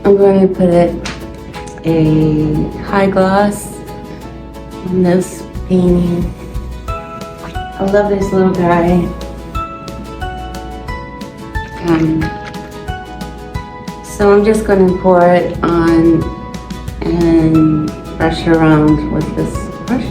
I'm going to put a high gloss on this painting. I love this little guy. So I'm just going to pour it on and brush around with this brush.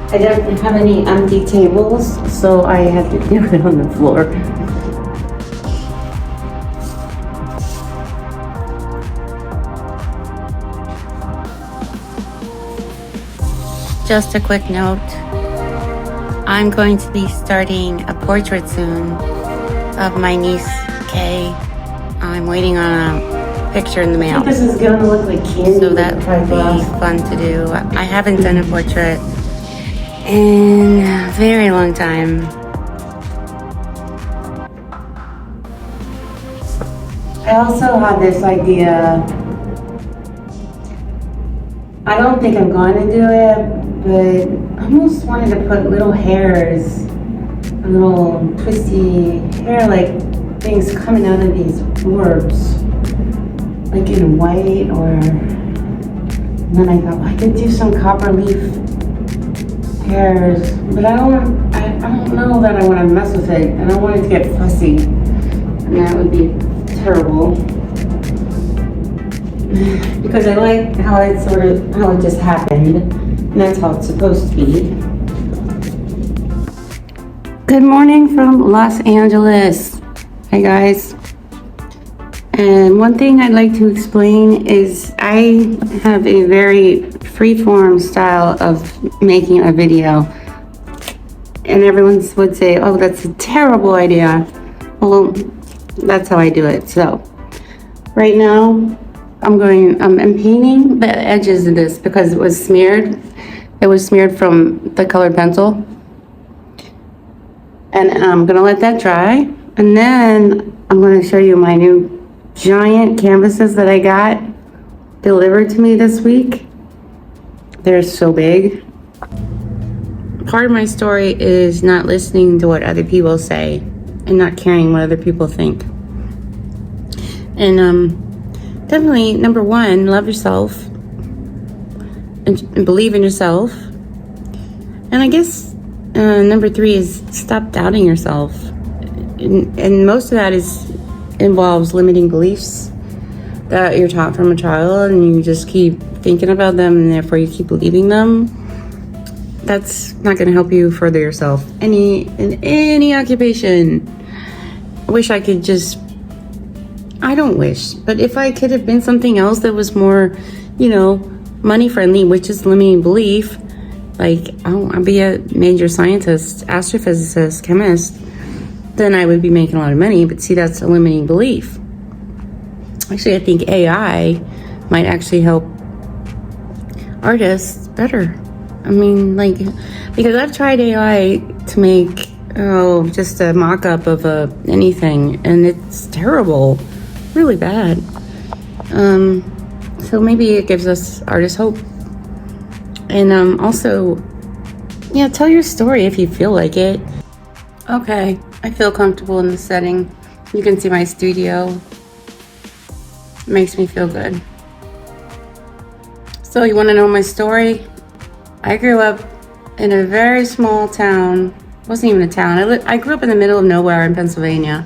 I don't have any empty tables, so I had to do it on the floor. Just a quick note, I'm going to be starting a portrait soon of my niece, Kay. I'm waiting on a picture in the mail. This is gonna look like candy. So that would be fun to do. I haven't done a portrait in a very long time. I also had this idea. I don't think I'm going to do it, but I almost wanted to put little hairs, little twisty hair like things coming out of these orbs, like in white, or and then I thought, well, I could do some copper leaf hairs, but I don't know that I want to mess with it. I don't want it to get fussy, and that would be terrible. Because I like how it just happened, and that's how it's supposed to be. Good morning from Los Angeles. Hi guys. And one thing I'd like to explain is I have a very freeform style of making a video. And everyone would say, oh, that's a terrible idea. Well, that's how I do it. So right now I'm painting the edges of this because it was smeared. It was smeared from the colored pencil. And I'm gonna let that dry. And then I'm gonna show you my new giant canvases that I got delivered to me this week. They're so big. Part of my story is not listening to what other people say and not caring what other people think. And definitely, number one, love yourself and believe in yourself. And I guess number three is stop doubting yourself. And most of that involves limiting beliefs that you're taught from a child, and you just keep thinking about them, and therefore you keep believing them. That's not going to help you further yourself in any occupation. I wish I could just, I don't wish, but if I could have been something else that was more, money friendly, which is limiting belief, like I'll be a major scientist, astrophysicist, chemist, then I would be making a lot of money. But see, that's a limiting belief. Actually, I think AI might actually help artists better. I mean, because I've tried AI to make, just a mock-up of anything, and it's terrible, really bad. So maybe it gives us artists hope. And also, tell your story if you feel like it. Okay, I feel comfortable in the setting. You can see my studio. It makes me feel good. So you want to know my story? I grew up in a very small town. It wasn't even a town. I grew up in the middle of nowhere in Pennsylvania.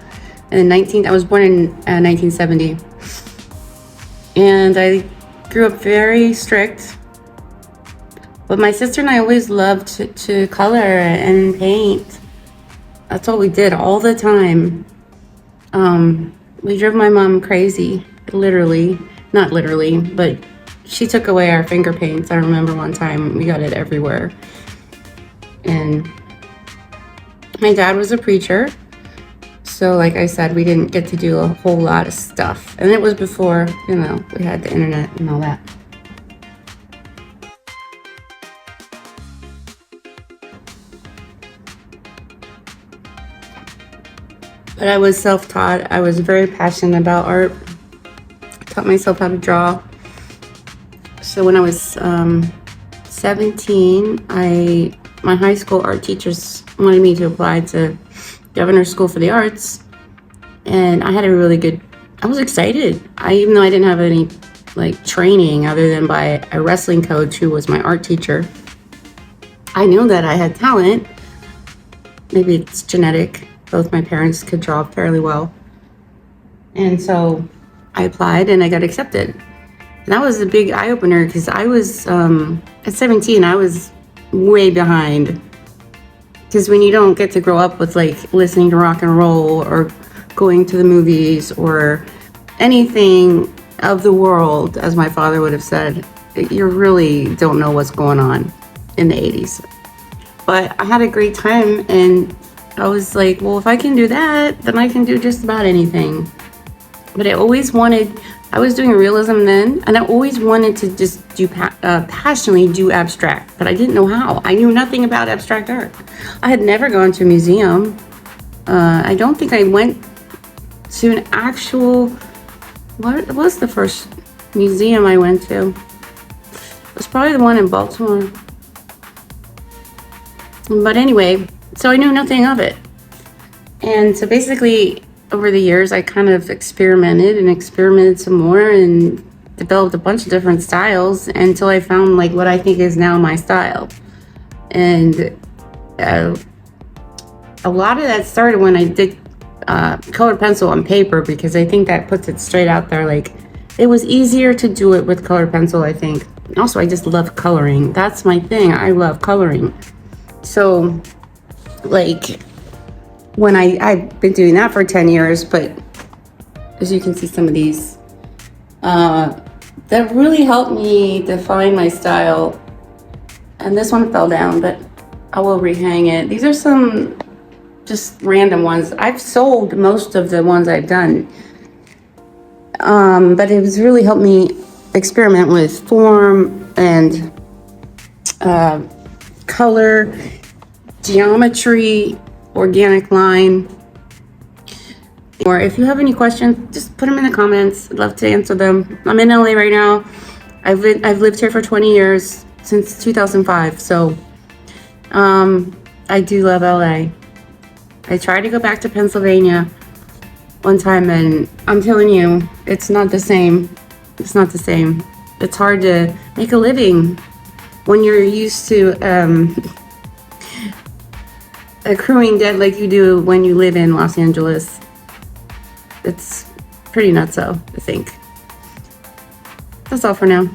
I was born in 1970. And I grew up very strict. But my sister and I always loved to color and paint. That's all we did all the time. We drove my mom crazy, literally. Not literally, but she took away our finger paints. I remember one time we got it everywhere. And my dad was a preacher. So like I said, we didn't get to do a whole lot of stuff. And it was before, we had the internet and all that. But I was self-taught. I was very passionate about art. I taught myself how to draw. So when I was 17, my high school art teachers wanted me to apply to Governor's School for the Arts. And I had I was excited. Even though I didn't have any training other tan by a wrestling coach who was my art teacher, I knew that I had talent. Maybe it's genetic. Both my parents could draw fairly well. And so I applied and I got accepted. And that was a big eye-opener because I was, at 17, I was way behind. Because when you don't get to grow up with listening to rock and roll or going to the movies or anything of the world, as my father would have said, you really don't know what's going on in the 80s. But I had a great time, and I was like, well, if I can do that, then I can do just about anything. But I was doing realism then, and I always wanted to just passionately do abstract, but I didn't know how. I knew nothing about abstract art. I had never gone to a museum. I don't think I went to an actual, what was the first museum I went to? It was probably the one in Baltimore. But anyway, so I knew nothing of it. And so basically, over the years, I kind of experimented some more and developed a bunch of different styles until I found what I think is now my style. And a lot of that started when I did colored pencil on paper, because I think that puts it straight out there. It was easier to do it with colored pencil, I think. And also, I just love coloring. That's my thing. I love coloring. So, when I've been doing that for 10 years, but as you can see, some of these, that really helped me define my style. And this one fell down, but I will rehang it. These are some just random ones. I've sold most of the ones I've done. But it has really helped me experiment with form and color, geometry, organic line. Or if you have any questions, just put them in the comments. I'd love to answer them. I'm in LA right now. I've lived here for 20 years, since 2005. So I do love LA. I tried to go back to Pennsylvania one time, and I'm telling you, it's not the same. It's not the same. It's hard to make a living when you're used to accruing debt like you do when you live in Los Angeles. It's pretty nutso, I think. That's all for now.